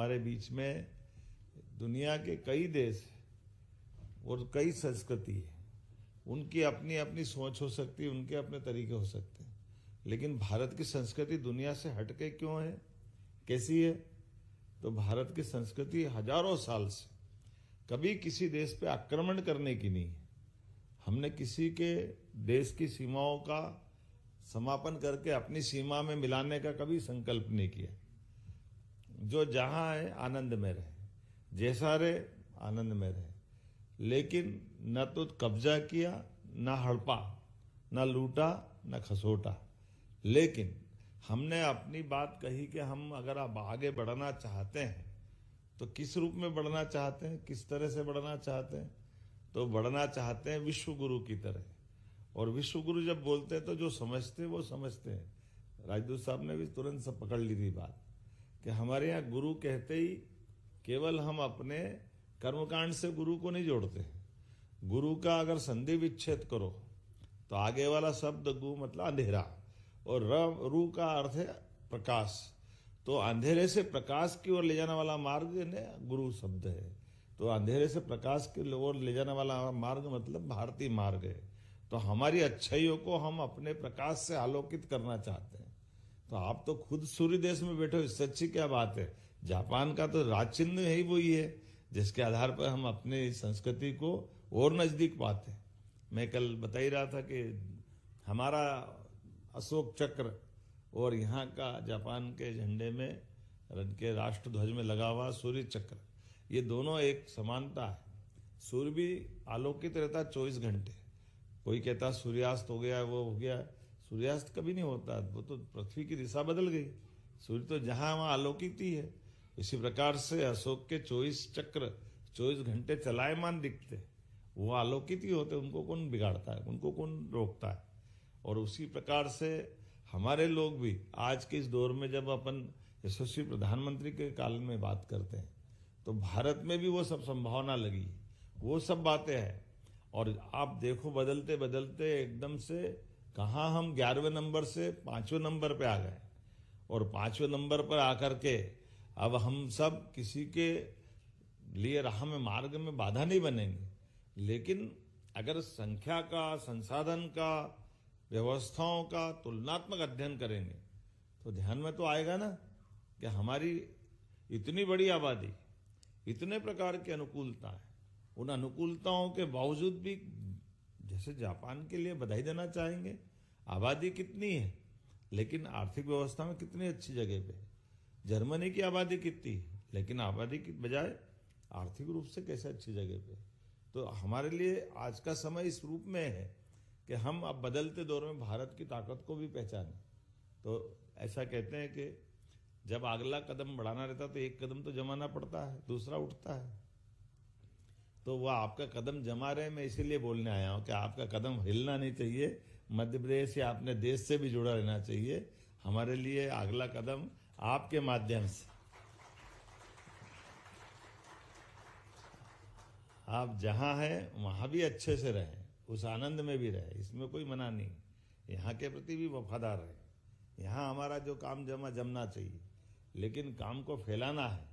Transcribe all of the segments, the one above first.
हमारे बीच में दुनिया के कई देश और कई संस्कृति है, उनकी अपनी अपनी सोच हो सकती है, उनके अपने तरीके हो सकते हैं, लेकिन भारत की संस्कृति दुनिया से हटके क्यों है, कैसी है? तो भारत की संस्कृति हजारों साल से कभी किसी देश पे आक्रमण करने की नहीं है। हमने किसी के देश की सीमाओं का समापन करके अपनी सीमा में मिलाने का कभी संकल्प नहीं किया। जो जहां है आनंद में रहे, जैसा रहे आनंद में रहे, लेकिन न तो कब्जा किया, न हड़पा, न लूटा, न खसोटा। लेकिन हमने अपनी बात कही कि हम अगर अब आगे बढ़ना चाहते हैं तो किस रूप में बढ़ना चाहते हैं, किस तरह से बढ़ना चाहते हैं? तो बढ़ना चाहते हैं विश्व गुरु की तरह। और विश्व गुरु जब बोलते हैं तो जो समझते हैं वो समझते हैं। राजदूत साहब ने भी तुरंत से पकड़ ली थी बात कि हमारे यहाँ गुरु कहते ही केवल हम अपने कर्मकांड से गुरु को नहीं जोड़ते। गुरु का अगर संधि विच्छेद करो तो आगे वाला शब्द गु मतलब अंधेरा, और रू का अर्थ है प्रकाश। तो अंधेरे से प्रकाश की ओर ले जाने वाला मार्ग गुरु शब्द है। तो अंधेरे से प्रकाश की ओर ले जाने वाला मार्ग मतलब भारतीय मार्ग है। तो हमारी अच्छाइयों को हम अपने प्रकाश से आलोकित करना चाहते हैं। तो आप तो खुद सूर्य देश में बैठे हो, इससे अच्छी क्या बात है? जापान का तो राज चिन्ह ही वही है, जिसके आधार पर हम अपने संस्कृति को और नजदीक पाते हैं। मैं कल बता ही रहा था कि हमारा अशोक चक्र और यहाँ का जापान के झंडे में के राष्ट्र ध्वज में लगा हुआ सूर्य चक्र, ये दोनों एक समानता है। सूर्य भी आलोकित रहता है 24 घंटे। कोई कहता सूर्यास्त हो गया, वो हो गया, सूर्यास्त कभी नहीं होता, वो तो पृथ्वी की दिशा बदल गई। सूर्य तो जहां वहां आलोकित ही है। इसी प्रकार से अशोक के 24 चक्र 24 घंटे चलायमान दिखते, वो आलोकित ही होते, उनको कौन बिगाड़ता है, उनको कौन रोकता है? और उसी प्रकार से हमारे लोग भी आज के इस दौर में जब अपन यशस्वी प्रधानमंत्री के काल में बात करते हैं तो भारत में भी वो सब संभावना लगी, वो सब बातें हैं। और आप देखो बदलते बदलते एकदम से कहाँ हम 11वें नंबर से 5वें नंबर पे आ गए, और 5वें नंबर पर आकर के अब हम सब किसी के लिए राह में मार्ग में बाधा नहीं बनेंगे। लेकिन अगर संख्या का, संसाधन का, व्यवस्थाओं का तुलनात्मक अध्ययन करेंगे तो ध्यान में तो आएगा ना कि हमारी इतनी बड़ी आबादी, इतने प्रकार की अनुकूलता है, उन अनुकूलताओं के बावजूद भी जैसे जापान के लिए बधाई देना चाहेंगे, आबादी कितनी है लेकिन आर्थिक व्यवस्था में कितनी अच्छी जगह पे। जर्मनी की आबादी कितनी, लेकिन आबादी की बजाय आर्थिक रूप से कैसे अच्छी जगह पे। तो हमारे लिए आज का समय इस रूप में है कि हम अब बदलते दौर में भारत की ताकत को भी पहचानें। तो ऐसा कहते हैं कि जब अगला कदम बढ़ाना रहता तो एक कदम तो जमाना पड़ता है, दूसरा उठता है। तो वह आपका कदम जमा रहे, मैं इसीलिए बोलने आया हूं कि आपका कदम हिलना नहीं चाहिए। मध्य प्रदेश या अपने देश से भी जुड़ा रहना चाहिए। हमारे लिए अगला कदम आपके माध्यम से, आप जहां हैं वहां भी अच्छे से रहें, उस आनंद में भी रहे, इसमें कोई मना नहीं। यहाँ के प्रति भी वफादार रहे। यहाँ हमारा जो काम जमना चाहिए, लेकिन काम को फैलाना है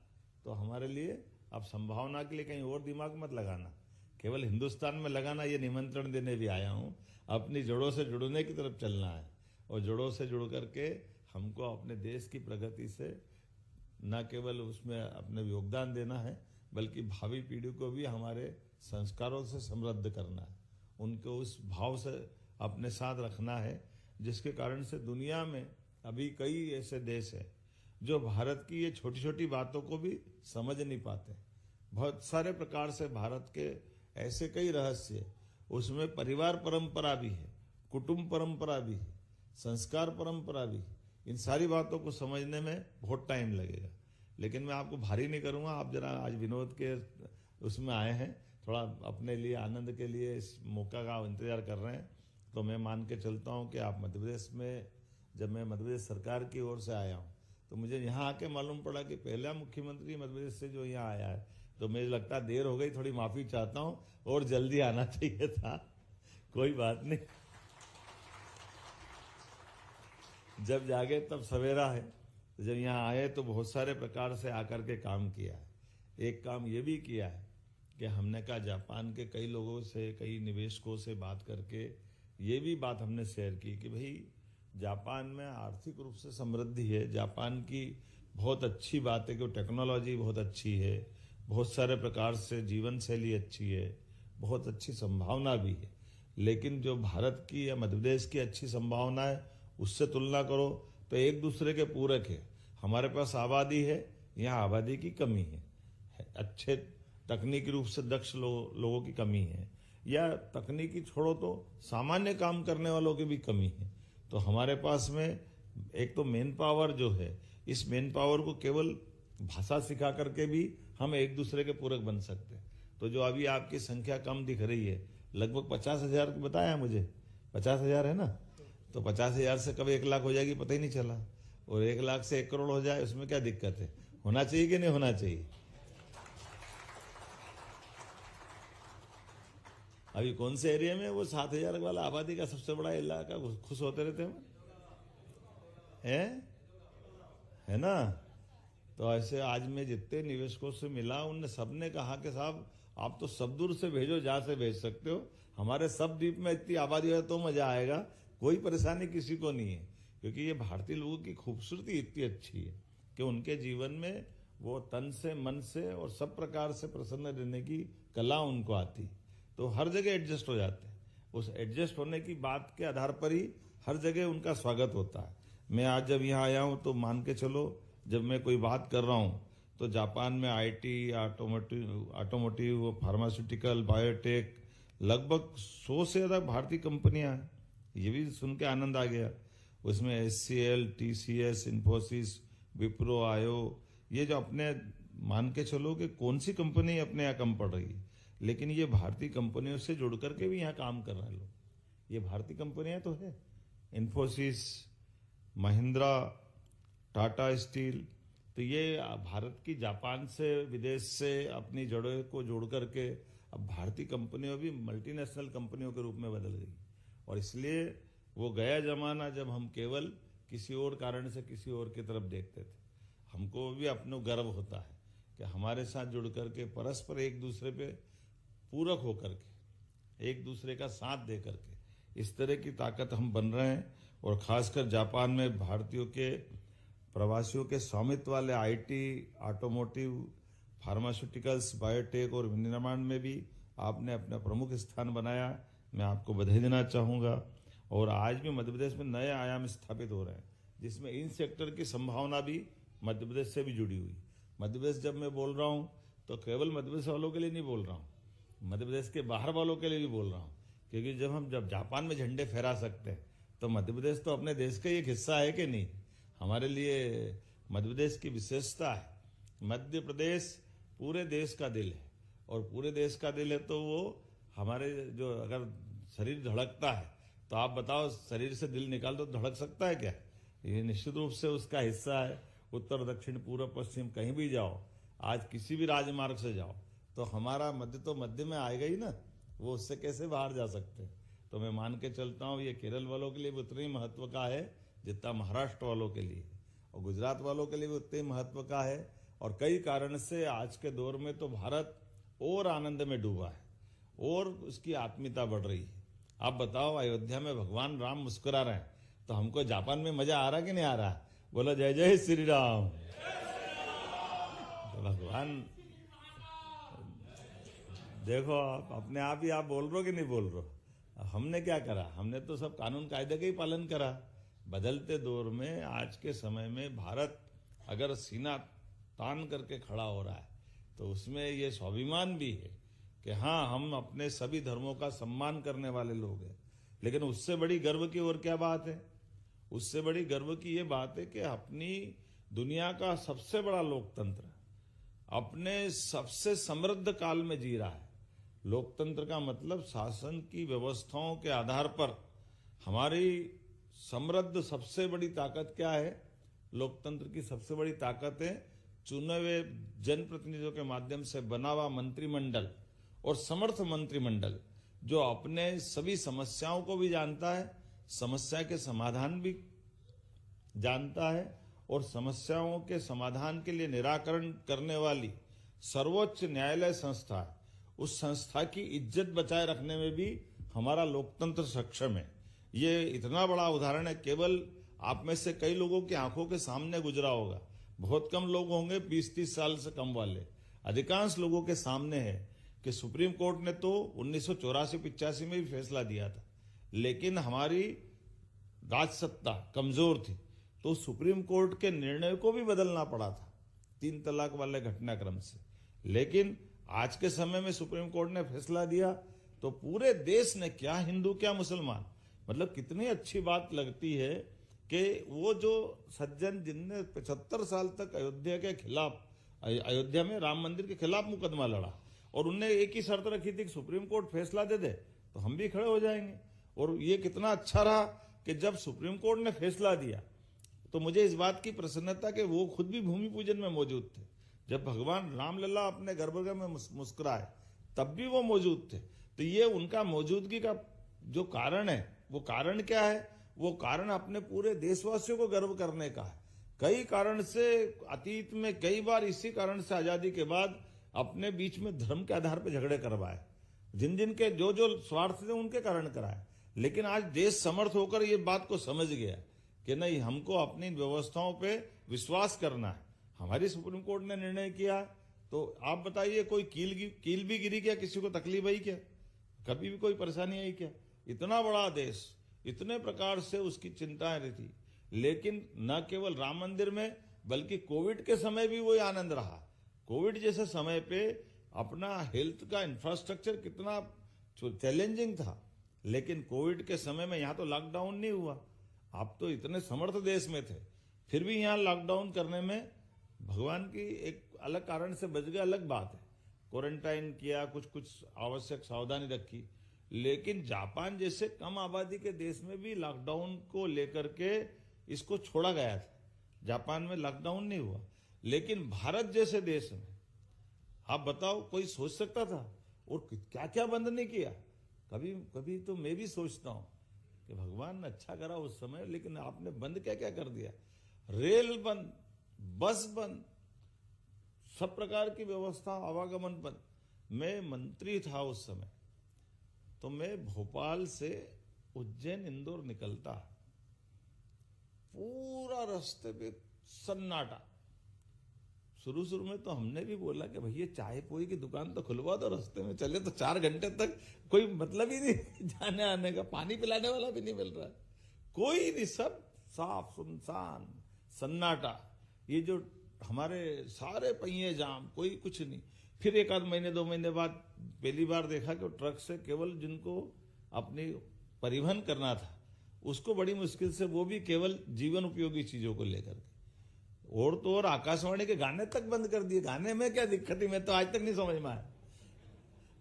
तो हमारे लिए अब संभावना के लिए कहीं और दिमाग मत लगाना, केवल हिंदुस्तान में लगाना। ये निमंत्रण देने भी आया हूँ, अपनी जड़ों से जुड़ने की तरफ चलना है। और जड़ों से जुड़ करके हमको अपने देश की प्रगति से न केवल उसमें अपने योगदान देना है, बल्कि भावी पीढ़ी को भी हमारे संस्कारों से समृद्ध करना है। उनको उस भाव से अपने साथ रखना है, जिसके कारण से दुनिया में अभी कई ऐसे देश हैं जो भारत की ये छोटी छोटी बातों को भी समझ नहीं पाते। बहुत सारे प्रकार से भारत के ऐसे कई रहस्य है, उसमें परिवार परंपरा भी है, कुटुंब परंपरा भी है, संस्कार परंपरा भी है। इन सारी बातों को समझने में बहुत टाइम लगेगा, लेकिन मैं आपको भारी नहीं करूंगा। आप जरा आज विनोद के उसमें आए हैं, थोड़ा अपने लिए आनंद के लिए इस मौका का इंतजार कर रहे हैं, तो मैं मान के चलता हूं कि आप मध्य प्रदेश में, जब मैं मध्य प्रदेश सरकार की ओर से आया हूं तो मुझे यहाँ आके मालूम पड़ा कि पहला मुख्यमंत्री मध्य प्रदेश से जो यहाँ आया है। तो मुझे लगता है देर हो गई, थोड़ी माफी चाहता हूं, और जल्दी आना चाहिए था। कोई बात नहीं, जब जागे तब सवेरा है। तो जब यहाँ आए तो बहुत सारे प्रकार से आकर के काम किया है। एक काम ये भी किया है कि हमने कहा जापान के कई लोगों से, कई निवेशकों से बात करके ये भी बात हमने शेयर की कि भाई जापान में आर्थिक रूप से समृद्धि है, जापान की बहुत अच्छी बात है कि टेक्नोलॉजी बहुत अच्छी है, बहुत सारे प्रकार से जीवन शैली अच्छी है, बहुत अच्छी संभावना भी है, लेकिन जो भारत की या मध्य प्रदेश की अच्छी संभावना है उससे तुलना करो तो एक दूसरे के पूरक है। हमारे पास आबादी है, यहाँ आबादी की कमी है, अच्छे तकनीकी रूप से दक्ष लोगों की कमी है, या तकनीकी छोड़ो तो सामान्य काम करने वालों की भी कमी है। तो हमारे पास में एक तो मेन पावर जो है, इस मेन पावर को केवल भाषा सिखा करके भी हम एक दूसरे के पूरक बन सकते हैं। तो जो अभी आपकी संख्या कम दिख रही है, लगभग 50,000 बताया मुझे, 50,000 है ना, तो 50,000 से कब 1 लाख हो जाएगी पता ही नहीं चला, और 1 लाख से 1 करोड़ हो जाए उसमें क्या दिक्कत है? होना चाहिए कि नहीं होना चाहिए? अभी कौन से एरिया में वो 7,000 वाला आबादी का सबसे बड़ा इलाका, खुश होते रहते हैं, है ना? तो ऐसे आज मैं जितने निवेशकों से मिला उनने सबने कहा कि साहब आप तो सब दूर से भेजो, जहां से भेज सकते हो, हमारे सब द्वीप में इतनी आबादी है तो मजा आएगा, कोई परेशानी किसी को नहीं है। क्योंकि ये भारतीय लोगों की खूबसूरती इतनी अच्छी है कि उनके जीवन में वो तन से, मन से और सब प्रकार से प्रसन्न रहने की कला उनको आती, तो हर जगह एडजस्ट हो जाते हैं। उस एडजस्ट होने की बात के आधार पर ही हर जगह उनका स्वागत होता है। मैं आज जब यहाँ आया हूँ तो मान के चलो, जब मैं कोई बात कर रहा हूँ तो जापान में आईटी, ऑटोमोटिव, फार्मास्यूटिकल, बायोटेक, लगभग 100 से ज्यादा भारतीय कंपनियां हैं। ये भी सुन के आनंद आ गया। उसमें HCL, TCS, इन्फोसिस, विप्रो, आयो, ये जो अपने मान के चलो कि कौन सी कंपनी अपने यहाँ कम पड़ रही है, लेकिन ये भारतीय कंपनियों से जुड़ करके भी यहाँ काम कर रहे हैं लोग। ये भारतीय कंपनियां तो है, इन्फोसिस, महिंद्रा, टाटा स्टील, तो ये भारत की जापान से, विदेश से अपनी जड़ों को जोड़ करके अब भारतीय कंपनियों भी मल्टीनेशनल कंपनियों के रूप में बदल गई। और इसलिए वो गया जमाना जब हम केवल किसी और कारण से किसी और की तरफ देखते थे। हमको भी अपना गर्व होता है कि हमारे साथ जुड़ करके परस्पर एक दूसरे पे पूरक होकर के, एक दूसरे का साथ दे करके इस तरह की ताकत हम बन रहे हैं। और खासकर जापान में भारतीयों के प्रवासियों के स्वामित्व वाले आईटी, ऑटोमोटिव, फार्मास्यूटिकल्स, बायोटेक और विनिर्माण में भी आपने अपना प्रमुख स्थान बनाया। मैं आपको बधाई देना चाहूँगा। और आज भी मध्य प्रदेश में नए आयाम स्थापित हो रहे हैं, जिसमें इन सेक्टर की संभावना भी मध्य प्रदेश से भी जुड़ी हुई। मध्य प्रदेश जब मैं बोल रहा हूँ तो केवल मध्य प्रदेश वालों के लिए नहीं बोल रहा हूँ, मध्य प्रदेश के बाहर वालों के लिए भी बोल रहा हूँ। क्योंकि जब जापान में झंडे फहरा सकते हैं तो मध्य प्रदेश तो अपने देश का एक हिस्सा है कि नहीं? हमारे लिए मध्य प्रदेश की विशेषता है। मध्य प्रदेश पूरे देश का दिल है, और पूरे देश का दिल है तो वो हमारे जो अगर शरीर धड़कता है तो आप बताओ, शरीर से दिल निकाल दो, धड़क सकता है क्या? ये निश्चित रूप से उसका हिस्सा है। उत्तर, दक्षिण, पूर्व, पश्चिम कहीं भी जाओ, आज किसी भी राजमार्ग से जाओ तो हमारा मध्य तो मध्य में आएगा ही ना, वो उससे कैसे बाहर जा सकते हैं? तो मैं मान के चलता हूँ ये केरल वालों के लिए भी उतना ही महत्व का है जितना महाराष्ट्र वालों के लिए, और गुजरात वालों के लिए भी उतने ही महत्व का है। और कई कारण से आज के दौर में तो भारत और आनंद में डूबा है और उसकी आत्मीयता बढ़ रही है। आप बताओ, अयोध्या में भगवान राम मुस्कुरा रहे हैं तो हमको जापान में मजा आ रहा कि नहीं आ रहा? बोलो जय जय श्री राम। तो भगवान देखो, आप अपने आप ही आप बोल रहे हो कि नहीं बोल रहे हो? हमने क्या करा? हमने तो सब कानून कायदे का ही पालन करा। बदलते दौर में आज के समय में भारत अगर सीना तान करके खड़ा हो रहा है तो उसमें ये स्वाभिमान भी है कि हाँ, हम अपने सभी धर्मों का सम्मान करने वाले लोग हैं। लेकिन उससे बड़ी गर्व की और क्या बात है? उससे बड़ी गर्व की ये बात है कि अपनी दुनिया का सबसे बड़ा लोकतंत्र अपने सबसे समृद्ध काल में जी रहा है। लोकतंत्र का मतलब शासन की व्यवस्थाओं के आधार पर हमारी समृद्ध सबसे बड़ी ताकत क्या है? लोकतंत्र की सबसे बड़ी ताकत है चुने हुए जनप्रतिनिधियों के माध्यम से बना हुआ मंत्रिमंडल और समर्थ मंत्रिमंडल, जो अपने सभी समस्याओं को भी जानता है, समस्या के समाधान भी जानता है और समस्याओं के समाधान के लिए निराकरण करने वाली सर्वोच्च न्यायालय संस्था है, उस संस्था की इज्जत बचाए रखने में भी हमारा लोकतंत्र सक्षम है। ये इतना बड़ा उदाहरण है, केवल आप में से कई लोगों की आंखों के सामने गुजरा होगा, बहुत कम लोग होंगे 20-30 साल से कम वाले, अधिकांश लोगों के सामने है कि सुप्रीम कोर्ट ने तो 1984-85 में भी फैसला दिया था, लेकिन हमारी राजसत्ता कमजोर थी तो सुप्रीम कोर्ट के निर्णय को भी बदलना पड़ा था 3 तलाक वाले घटनाक्रम से। लेकिन आज के समय में सुप्रीम कोर्ट ने फैसला दिया तो पूरे देश ने, क्या हिंदू क्या मुसलमान, मतलब कितनी अच्छी बात लगती है कि वो जो सज्जन जिनने 75 साल तक अयोध्या के खिलाफ, अयोध्या में राम मंदिर के खिलाफ मुकदमा लड़ा और उनने एक ही शर्त रखी थी कि सुप्रीम कोर्ट फैसला दे दे तो हम भी खड़े हो जाएंगे। और ये कितना अच्छा रहा कि जब सुप्रीम कोर्ट ने फैसला दिया तो मुझे इस बात की प्रसन्नता कि वो खुद भी भूमि पूजन में मौजूद थे। जब भगवान रामलला अपने गर्भगृह में मुस्कुराए तब भी वो मौजूद थे। तो ये उनका मौजूदगी का जो कारण है, वो कारण क्या है? वो कारण अपने पूरे देशवासियों को गर्व करने का है। कई कारण से अतीत में कई बार इसी कारण से आजादी के बाद अपने बीच में धर्म के आधार पर झगड़े करवाए, जिन जिन के जो जो स्वार्थ थे उनके कारण कराए। लेकिन आज देश समर्थ होकर ये बात को समझ गया कि नहीं, हमको अपनी व्यवस्थाओं पे विश्वास करना है। हमारी सुप्रीम कोर्ट ने निर्णय किया तो आप बताइए, कोई कील भी गिरी क्या? किसी को तकलीफ आई क्या? कभी भी कोई परेशानी आई क्या? इतना बड़ा देश, इतने प्रकार से उसकी चिंताएं रहती, लेकिन न केवल राम मंदिर में बल्कि कोविड के समय भी वही आनंद रहा। कोविड जैसे समय पे अपना हेल्थ का इंफ्रास्ट्रक्चर कितना चैलेंजिंग था, लेकिन कोविड के समय में यहाँ तो लॉकडाउन नहीं हुआ। आप तो इतने समर्थ देश में थे, फिर भी यहाँ लॉकडाउन करने में भगवान की एक अलग कारण से बच गए, अलग बात है। क्वारंटाइन किया, कुछ आवश्यक सावधानी रखी, लेकिन जापान जैसे कम आबादी के देश में भी लॉकडाउन को लेकर के इसको छोड़ा गया था। जापान में लॉकडाउन नहीं हुआ, लेकिन भारत जैसे देश में आप बताओ, कोई सोच सकता था? और क्या क्या बंद नहीं किया। कभी कभी तो मैं भी सोचता हूं कि भगवान ने अच्छा करा उस समय, लेकिन आपने बंद क्या क्या कर दिया। रेल बंद, बस बंद, सब प्रकार की व्यवस्था, आवागमन बंद। मैं मंत्री था उस समय, तो मैं भोपाल से उज्जैन इंदौर निकलता, पूरा रास्ते पे सन्नाटा। शुरू में तो हमने भी बोला कि भैया चाय पोई की दुकान तो खुलवा दो, रास्ते में चले तो 4 घंटे तक कोई मतलब ही नहीं जाने आने का, पानी पिलाने वाला भी नहीं मिल रहा है, कोई नहीं, सब साफ सुनसान सन्नाटा। ये जो हमारे सारे पहिए जाम, कोई कुछ नहीं। फिर 1 आध महीने 2 महीने बाद पहली बार देखा कि ट्रक से केवल जिनको अपनी परिवहन करना था उसको बड़ी मुश्किल से, वो भी केवल जीवन उपयोगी चीजों को लेकर, और तो और आकाशवाणी के गाने तक बंद कर दिए। गाने में क्या दिक्कत है, मैं तो आज तक नहीं समझ में आया।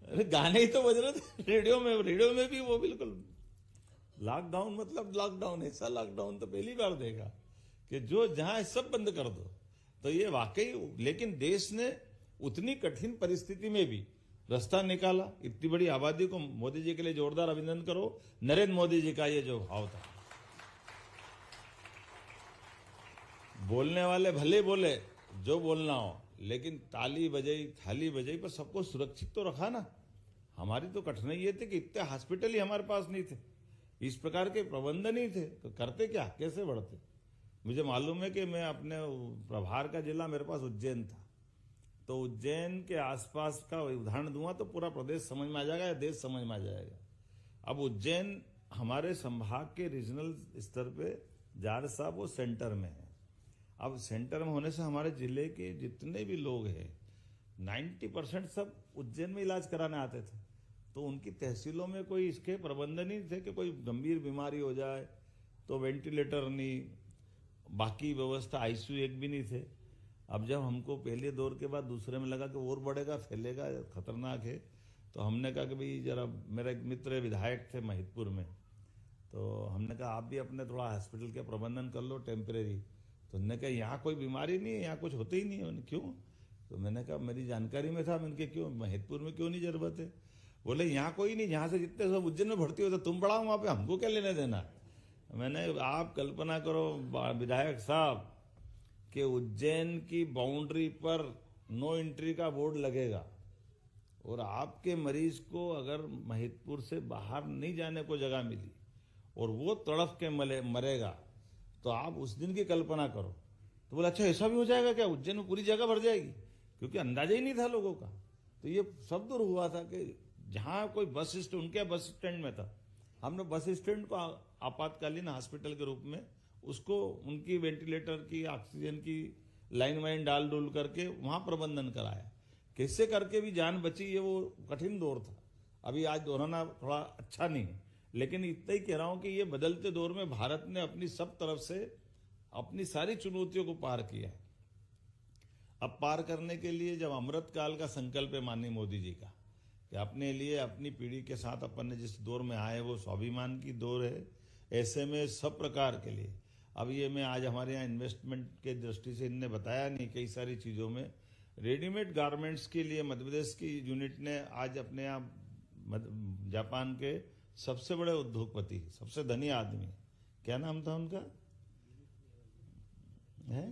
अरे गाने ही तो बज रहे थे रेडियो में भी वो बिल्कुल लॉकडाउन, मतलब लॉकडाउन, ऐसा लॉकडाउन तो पहली बार देखा कि जो जहां सब बंद कर दो। तो ये वाकई, लेकिन देश ने उतनी कठिन परिस्थिति में भी रास्ता निकाला। इतनी बड़ी आबादी को मोदी जी के लिए जोरदार अभिनंदन करो। नरेंद्र मोदी जी का ये जो भाव था, बोलने वाले भले बोले जो बोलना हो, लेकिन ताली बजाई, थाली बजाई, पर सबको सुरक्षित तो रखा ना। हमारी तो कठिनाई ये थी कि इतने हॉस्पिटल ही हमारे पास नहीं थे, इस प्रकार के प्रबंध नहीं थे, तो करते क्या, कैसे बढ़ते। मुझे मालूम है कि मैं अपने प्रभार का जिला मेरे पास उज्जैन था, तो उज्जैन के आसपास का उदाहरण दूंगा तो पूरा प्रदेश समझ में आ जाएगा या देश समझ में आ जाएगा। अब उज्जैन हमारे संभाग के रीजनल स्तर पे जार साहब वो सेंटर में है। अब सेंटर में होने से हमारे जिले के जितने भी लोग हैं 90% सब उज्जैन में इलाज कराने आते थे। तो उनकी तहसीलों में कोई इसके प्रबंध नहीं थे कि कोई गंभीर बीमारी हो जाए तो वेंटिलेटर नहीं, बाकी व्यवस्था आईसीयू एक भी नहीं थे। अब जब हमको पहले दौर के बाद दूसरे में लगा कि और बढ़ेगा, फैलेगा, खतरनाक है, तो हमने कहा कि भाई जरा, मेरा एक मित्र विधायक थे महिदपुर में, तो हमने कहा आप भी अपने थोड़ा हॉस्पिटल के प्रबंधन कर लो टेम्परेरी। तो उन्होंने कहा यहाँ कोई बीमारी नहीं है, यहाँ कुछ होते ही नहीं है। मैंने क्यों? तो मैंने कहा मेरी जानकारी में था। मैंने कहा क्यों, महिदपुर में क्यों नहीं जरूरत है? बोले यहाँ कोई नहीं, यहाँ से जितने सब उज्जैन में भर्ती होते तुम बढ़ाओ वहाँ पे, हमको क्या लेने देना। मैंने, आप कल्पना करो विधायक साहब, कि उज्जैन की बाउंड्री पर नो एंट्री का बोर्ड लगेगा और आपके मरीज को अगर महिदपुर से बाहर नहीं जाने को जगह मिली और वो तड़फ के मरेगा तो आप उस दिन की कल्पना करो। तो बोला अच्छा ऐसा भी हो जाएगा क्या, उज्जैन में पूरी जगह भर जाएगी, क्योंकि अंदाजा ही नहीं था लोगों का। तो ये सब दूर हुआ था कि जहां कोई बस स्टैंड, उनके बस स्टैंड में था, हमने बस स्टैंड को आपातकालीन हॉस्पिटल के रूप में उसको उनकी वेंटिलेटर की ऑक्सीजन की लाइन वाइन डाल डूल करके वहां प्रबंधन कराया। कैसे करके भी जान बची, ये वो कठिन दौर था। अभी आज दोहराना थोड़ा अच्छा नहीं है, लेकिन इतना ही कह रहा हूं कि ये बदलते दौर में भारत ने अपनी सब तरफ से अपनी सारी चुनौतियों को पार किया है। अब पार करने के लिए जब अमृत काल का संकल्प है माननीय मोदी जी का कि अपने लिए अपनी पीढ़ी के साथ अपन ने जिस दौर में आए वो स्वाभिमान की दौर है, ऐसे में सब प्रकार के लिए अब ये मैं आज हमारे यहाँ इन्वेस्टमेंट के दृष्टि से इनने बताया नहीं, कई सारी चीज़ों में रेडीमेड गारमेंट्स के लिए मध्य प्रदेश की यूनिट ने आज अपने यहाँ जापान के सबसे बड़े उद्योगपति, सबसे धनी आदमी, क्या नाम था उनका, है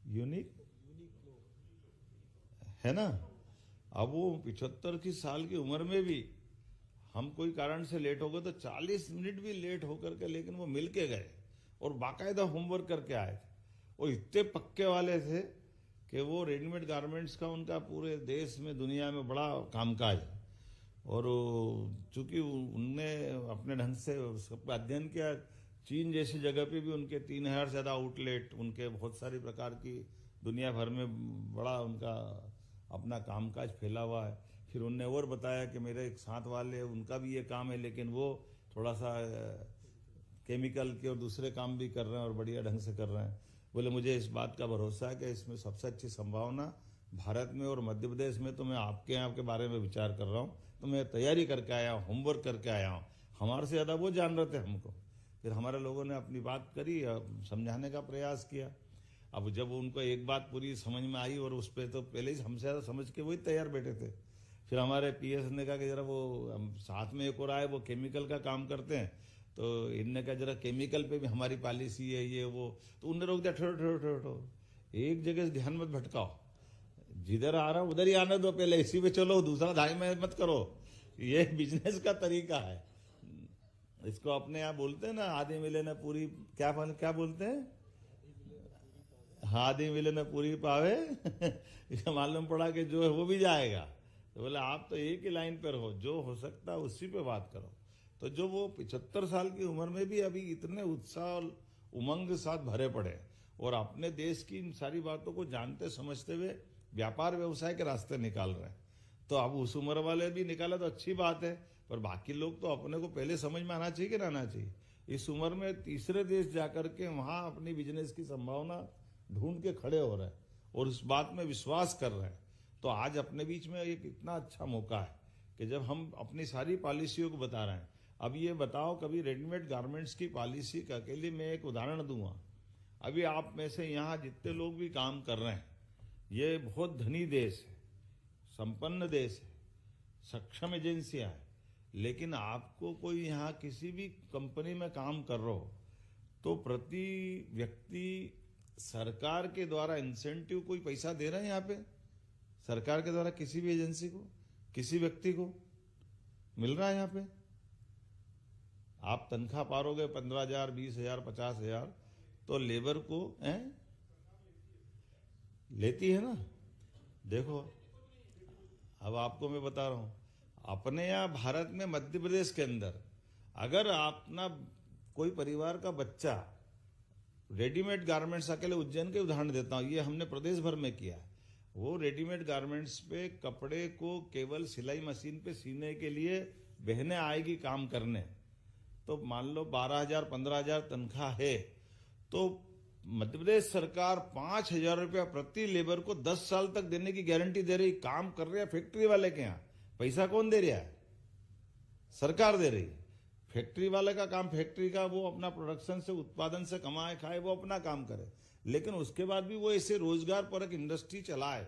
यूनिक है ना। अब वो 75 साल की उम्र में भी हम कोई कारण से लेट हो गए तो 40 मिनट भी लेट होकर के, लेकिन वो मिल के गए और बाकायदा होमवर्क करके आए थे। वो इतने पक्के वाले थे कि वो रेडीमेड गारमेंट्स का उनका पूरे देश में दुनिया में बड़ा कामकाज है। और चूंकि उनने अपने ढंग से सबका अध्ययन किया, चीन जैसी जगह पे भी उनके 3000 से ज़्यादा आउटलेट, उनके बहुत सारी प्रकार की दुनिया भर में बड़ा उनका अपना कामकाज फैला हुआ है। फिर उनने और बताया कि मेरे एक साथ वाले उनका भी ये काम है, लेकिन वो थोड़ा सा केमिकल के और दूसरे काम भी कर रहे हैं और बढ़िया ढंग से कर रहे हैं। बोले मुझे इस बात का भरोसा है कि इसमें सबसे अच्छी संभावना भारत में और मध्य प्रदेश में। तो मैं आपके यहाँ के बारे में विचार कर रहा हूँ, तो मैं तैयारी करके आया हूँ, होमवर्क करके आया हूँ। हमारे से ज़्यादा वो जान रहे थे हमको। फिर हमारे लोगों ने अपनी बात करी, समझाने का प्रयास किया। अब जब उनको एक बात पूरी समझ में आई और उस पर तो पहले ही हमसे ज़्यादा समझ के वही तैयार बैठे थे। फिर हमारे पीएस ने कहा कि जरा वो साथ में एक और आए, वो केमिकल का काम करते हैं, तो इनने कहा जरा केमिकल पे भी हमारी पॉलिसी है ये वो। तो उनने रोक दिया, ठहरो ठहरो ठहरो, एक जगह से ध्यान मत भटकाओ, जिधर आ रहा उधर ही आने दो, पहले इसी पे चलो, दूसरा धाई में मत करो। ये बिजनेस का तरीका है। इसको अपने यहाँ बोलते हैं ना, आधे मिले न पूरी, क्या बोलते हैं, आधे मिले न पूरी पावे। मालूम पड़ा कि जो है वो भी जाएगा। तो बोले आप तो एक ही लाइन पर हो, जो हो सकता है उसी पे बात करो। तो जो वो 75 साल की उम्र में भी अभी इतने उत्साह और उमंग के साथ भरे पड़े और अपने देश की इन सारी बातों को जानते समझते हुए व्यापार व्यवसाय के रास्ते निकाल रहे हैं। तो अब उस उम्र वाले भी निकाला तो अच्छी बात है, पर बाकी लोग तो अपने को पहले समझ में आना चाहिए कि ना आना चाहिए। इस उम्र में तीसरे देश जाकर के वहां अपनी बिजनेस की संभावना ढूंढ के खड़े हो रहे हैं और इस बात में विश्वास कर रहे हैं। तो आज अपने बीच में एक इतना अच्छा मौका है कि जब हम अपनी सारी पॉलिसियों को बता रहे हैं। अब ये बताओ, कभी रेडीमेड गारमेंट्स की पॉलिसी का के लिए मैं एक उदाहरण दूंगा। अभी आप में से यहाँ जितने लोग भी काम कर रहे हैं, ये बहुत धनी देश है, संपन्न देश है, सक्षम एजेंसियां हैं, लेकिन आपको कोई यहाँ किसी भी कंपनी में काम कर रहे हो तो प्रति व्यक्ति सरकार के द्वारा इंसेंटिव कोई पैसा दे रहे हैं यहाँ पे, सरकार के द्वारा किसी भी एजेंसी को, किसी व्यक्ति को मिल रहा है यहाँ पे। आप तनख्वाह पारोगे 15,000, 20,000, 50,000, तो लेबर को लेती है ना। देखो अब आपको मैं बता रहा हूं, अपने यहाँ भारत में मध्य प्रदेश के अंदर अगर अपना कोई परिवार का बच्चा रेडीमेड गारमेंट्स, अकेले उज्जैन के उदाहरण देता हूं, ये हमने प्रदेश भर में किया है। वो रेडीमेड गारमेंट्स पे कपड़े को केवल सिलाई मशीन पे सीने के लिए बहनें आएगी काम करने, तो मान लो 12,000, 15,000 तनख्वाह है, तो मध्य प्रदेश सरकार 5,000 रुपया प्रति लेबर को 10 साल तक देने की गारंटी दे रही। काम कर रहे हैं फैक्ट्री वाले के यहाँ, पैसा कौन दे रहा है, सरकार दे रही है। फैक्ट्री वाले का काम, फैक्ट्री का वो अपना प्रोडक्शन से, उत्पादन से कमाए खाए, वो अपना काम करे, लेकिन उसके बाद भी वो ऐसे रोजगार परक इंडस्ट्री चलाए।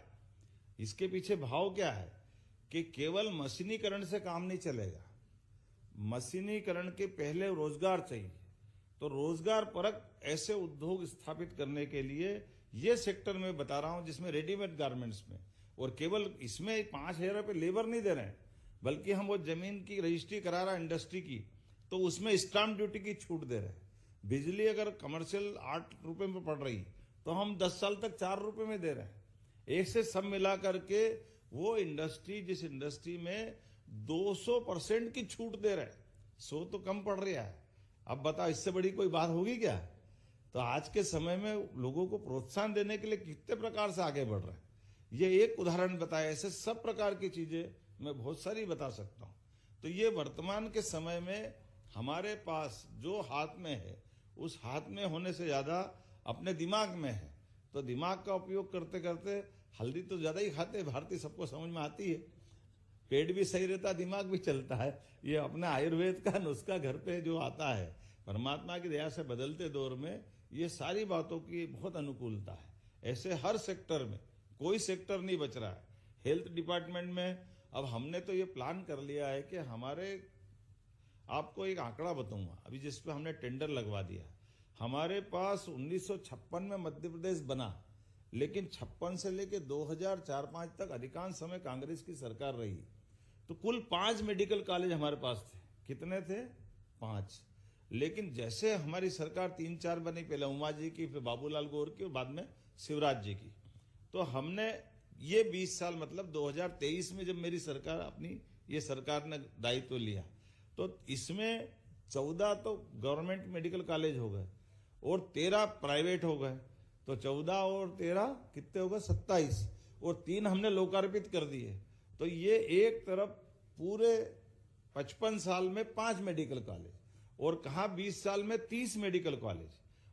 इसके पीछे भाव क्या है कि केवल मशीनीकरण से काम नहीं चलेगा, मशीनीकरण के पहले रोजगार चाहिए। तो रोजगार परक ऐसे उद्योग स्थापित करने के लिए ये सेक्टर में बता रहा हूं जिसमें रेडीमेड गारमेंट्स में, और केवल इसमें 5,000 रुपये लेबर नहीं दे रहे हैं, बल्कि हम वो जमीन की रजिस्ट्री करा रहा इंडस्ट्री की, तो उसमें स्टाम्प ड्यूटी की छूट दे रहे हैं। बिजली अगर कमर्शियल 8 रुपए में पड़ रही तो हम 10 साल तक 4 रुपए में दे रहे हैं। एक से सब मिला करके वो इंडस्ट्री, जिस इंडस्ट्री में 200% की छूट दे रहे हैं, 100 तो कम पड़ रहा है। अब बताओ, इससे बड़ी कोई बात होगी क्या? तो आज के समय में लोगों को प्रोत्साहन देने के लिए कितने प्रकार से आगे बढ़ रहे हैं। ये एक उदाहरण बताया, ऐसे सब प्रकार की चीजें मैं बहुत सारी बता सकता हूं। तो ये वर्तमान के समय में हमारे पास जो हाथ में है, उस हाथ में होने से ज्यादा अपने दिमाग में है। तो दिमाग का उपयोग करते करते, हल्दी तो ज्यादा ही खाते हैं भारतीय, सबको समझ में आती है, पेट भी सही रहता, दिमाग भी चलता है। ये अपने आयुर्वेद का नुस्खा घर पे जो आता है, परमात्मा की दया से बदलते दौर में ये सारी बातों की बहुत अनुकूलता है। ऐसे हर सेक्टर में कोई सेक्टर नहीं बच रहा है। हेल्थ डिपार्टमेंट में अब हमने तो ये प्लान कर लिया है कि हमारे, आपको एक आंकड़ा बताऊंगा अभी जिस पे हमने टेंडर लगवा दिया। हमारे पास 1956 में मध्य प्रदेश बना, लेकिन 56 से लेके 2004-5 तक अधिकांश समय कांग्रेस की सरकार रही। तो कुल 5 मेडिकल कॉलेज हमारे पास थे। कितने थे? 5। लेकिन जैसे हमारी सरकार 3-4 बनी, पहले उमा जी की, फिर बाबूलाल गौर की, और बाद में शिवराज जी की, तो हमने ये 20 साल, मतलब 2023 में जब मेरी सरकार, अपनी ये सरकार ने दायित्व लिया, तो इसमें 14 तो गवर्नमेंट मेडिकल कॉलेज हो गए और 13 प्राइवेट हो गए। तो 14 और 13 कितने हो गए? 27, और 3 हमने लोकार्पित कर दिए। तो ये एक तरफ पूरे 55 साल में 5 मेडिकल कॉलेज, और कहा 20 साल में 30 मेडिकल कॉलेज,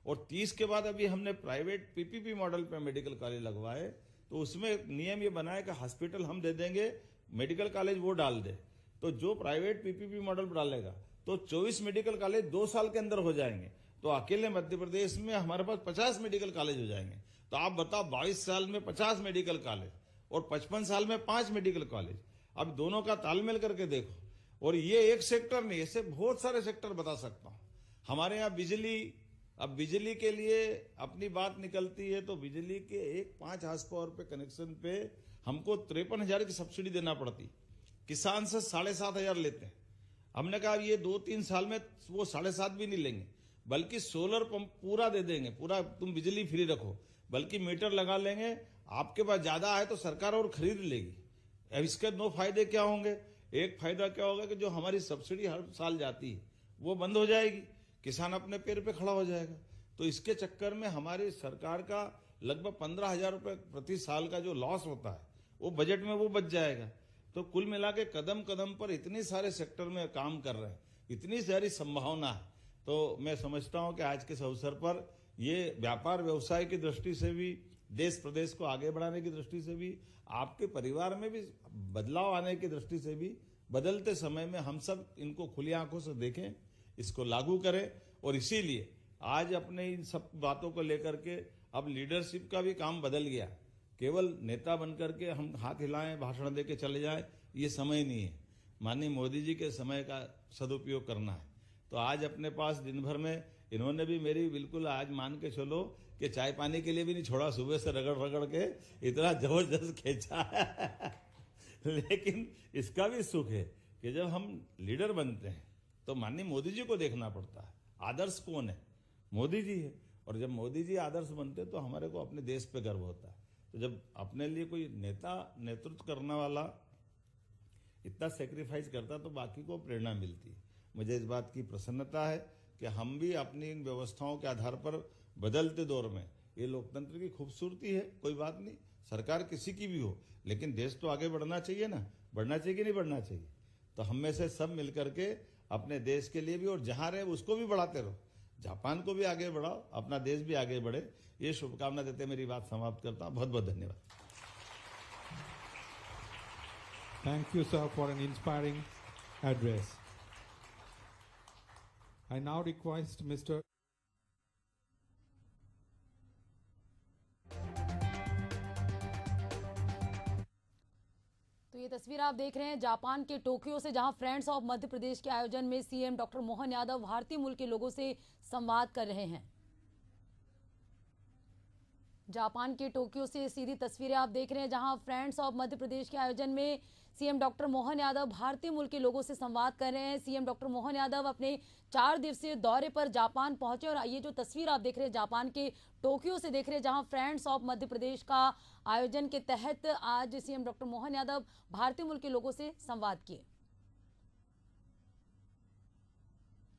और 30 के बाद अभी हमने प्राइवेट पीपीपी मॉडल पे मेडिकल कॉलेज लगवाए। तो उसमें नियम ये बनाया कि हॉस्पिटल हम दे देंगे, मेडिकल कॉलेज वो डाल दे। तो जो प्राइवेट पीपीपी मॉडल डालेगा तो 24 मेडिकल कॉलेज 2 साल के अंदर हो जाएंगे। तो अकेले मध्य प्रदेश में हमारे पास 50 मेडिकल कॉलेज हो जाएंगे। तो आप बताओ, 22 साल में 50 मेडिकल कॉलेज और 55 साल में 5 मेडिकल कॉलेज। अब दोनों का तालमेल करके देखो। और ये एक सेक्टर नहीं, ऐसे बहुत सारे सेक्टर बता सकता हूं। हमारे यहाँ बिजली, अब बिजली के लिए अपनी बात निकलती है तो बिजली के एक 5 हाउस पावर पे कनेक्शन पे हमको 53,000 की सब्सिडी देना पड़ती। किसान से 7,500 लेते हैं। हमने कहा ये 2-3 साल में वो 7,500 भी नहीं लेंगे, बल्कि सोलर पंप पूरा दे देंगे, पूरा तुम बिजली फ्री रखो, बल्कि मीटर लगा लेंगे। आपके पास ज्यादा आए तो सरकार और खरीद लेगी। अब इसके 2 फायदे क्या होंगे? एक फायदा क्या होगा कि जो हमारी सब्सिडी हर साल जाती है वो बंद हो जाएगी, किसान अपने पैर पे खड़ा हो जाएगा। तो इसके चक्कर में हमारी सरकार का लगभग 15,000 रुपए प्रति साल का जो लॉस होता है वो बजट में वो बच जाएगा। तो कुल मिला के कदम कदम पर इतने सारे सेक्टर में काम कर रहे हैं, इतनी सारी संभावना है। तो मैं समझता हूं कि आज के इस अवसर पर ये व्यापार व्यवसाय की दृष्टि से भी, देश प्रदेश को आगे बढ़ाने की दृष्टि से भी, आपके परिवार में भी बदलाव आने की दृष्टि से भी, बदलते समय में हम सब इनको खुली आंखों से देखें, इसको लागू करें। और इसीलिए आज अपने इन सब बातों को लेकर के अब लीडरशिप का भी काम बदल गया। केवल नेता बनकर के हम हाथ हिलाएं, भाषण दे के चले जाएं, ये समय नहीं है। माननीय मोदी जी के समय का सदुपयोग करना है। तो आज अपने पास दिन भर में इन्होंने भी मेरी बिल्कुल, आज मान के चलो कि चाय पानी के लिए भी नहीं छोड़ा, सुबह से रगड़ रगड़ के इतना जबरदस्त खींचा है। लेकिन इसका भी सुख है कि जब हम लीडर बनते हैं तो माननीय मोदी जी को देखना पड़ता है। आदर्श कौन है? मोदी जी है। और जब मोदी जी आदर्श बनते हैं तो हमारे को अपने देश पे गर्व होता है। तो जब अपने लिए कोई नेता, नेतृत्व करने वाला इतना सेक्रीफाइस करता तो बाकी को प्रेरणा मिलती है। मुझे इस बात की प्रसन्नता है कि हम भी अपनी इन व्यवस्थाओं के आधार पर बदलते दौर में, ये लोकतंत्र की खूबसूरती है, कोई बात नहीं, सरकार किसी की भी हो, लेकिन देश तो आगे बढ़ना चाहिए ना। बढ़ना चाहिए कि नहीं बढ़ना चाहिए? तो हम में से सब मिलकर के अपने देश के लिए भी, और जहां रहे उसको भी बढ़ाते रहो। जापान को भी आगे बढ़ाओ, अपना देश भी आगे बढ़े। ये शुभकामना देते मेरी बात समाप्त करता हूं। बहुत बहुत धन्यवाद। Thank you, sir, for an inspiring address. I now request Mr. तो ये ये तस्वीर आप देख रहे हैं जापान के टोक्यो से, जहां फ्रेंड्स ऑफ मध्य प्रदेश के आयोजन में सीएम डॉक्टर मोहन यादव भारतीय मूल के लोगों से संवाद कर रहे हैं। जापान के टोक्यो से सीधी तस्वीरें आप देख रहे हैं, जहां फ्रेंड्स ऑफ मध्य प्रदेश के आयोजन में सीएम डॉक्टर मोहन यादव भारतीय मूल के लोगों से संवाद कर रहे हैं। सीएम डॉक्टर मोहन यादव अपने 4 दिवसीय दौरे पर जापान पहुंचे और ये जो तस्वीर आप देख रहे हैं जापान के टोक्यो से देख रहे हैं, जहां फ्रेंड्स ऑफ मध्य प्रदेश का आयोजन के तहत आज सीएम डॉक्टर मोहन यादव भारतीय मूल के लोगों से संवाद किए।